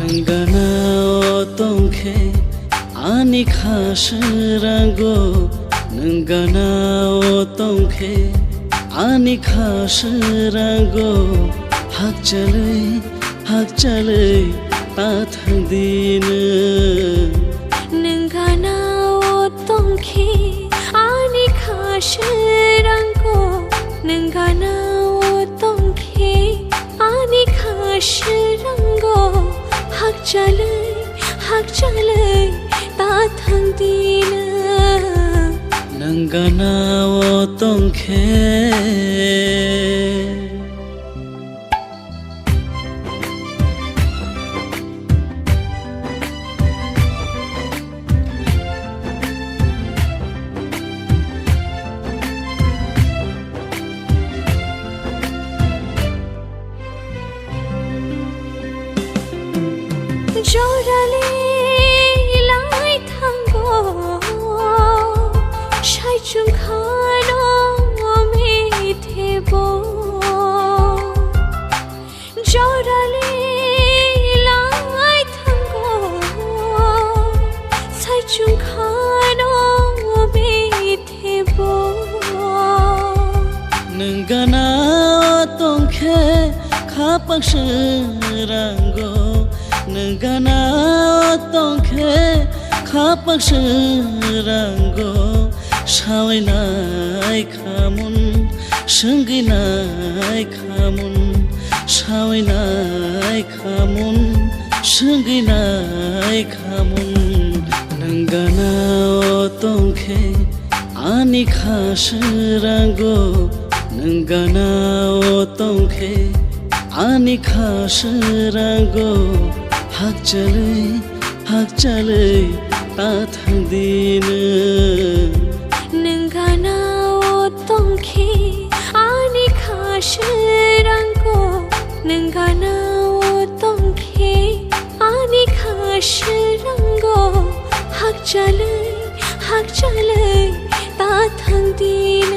Nengana otongke ani khasrango Nengana otongke ani khasrango hak chalai ta thang din Nengana otongke ani khasrango Nengana otongke ani khasrango hak chalai ta thang din Nengana otongke Jorale lai thango shai chung khano me thebo Jorale lai thango shai chung khano me thebo Nengana otongke khapang shrango Nengana otongke khapang shrango Shawinai khamun shunginai khamun Shawinai khamun shunginai khamun Nengana otongke ani khasrango Nengana otongke ani khasrango hak chalai ta thang din Nengana otongke ani khasrango Nengana otongke ani khasrango hak chalai ta thang din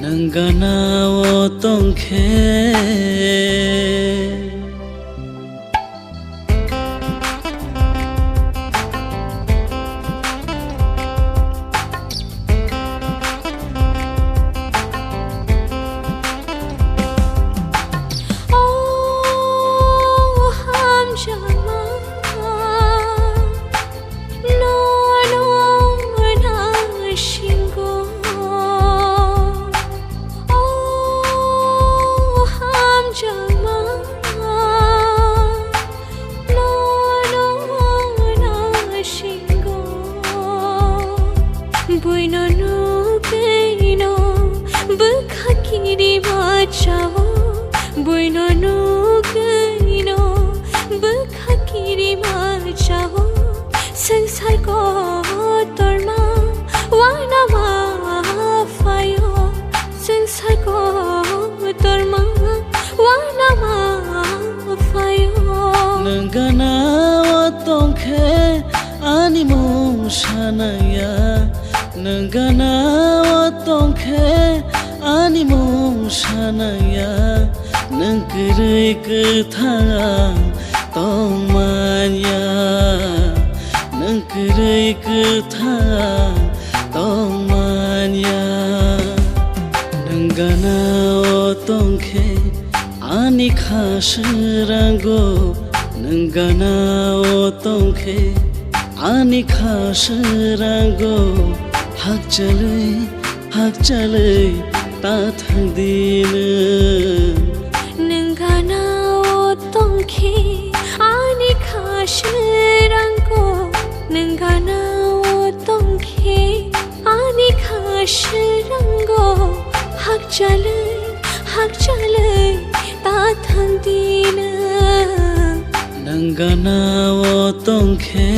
Nengana otongke Buinonu keino bukhakiri machao Buinonu keino bukhakiri machao Sangsar ko torma wana ma fayo Sangsar ko torma wana ma fayo Nengana otongke ani mushanaya Nengana otongke ani mushanaya Nengkiri kethang tongmanya Nengkiri kethang tongmanya Nengana otongke ani khasrango Nengana otongke ani khasrango hak chalai ta thang din Nengana otongke ani khasrango Nengana otongke ani khasrango hak चले ता थंदीना नंगना वो तोंखे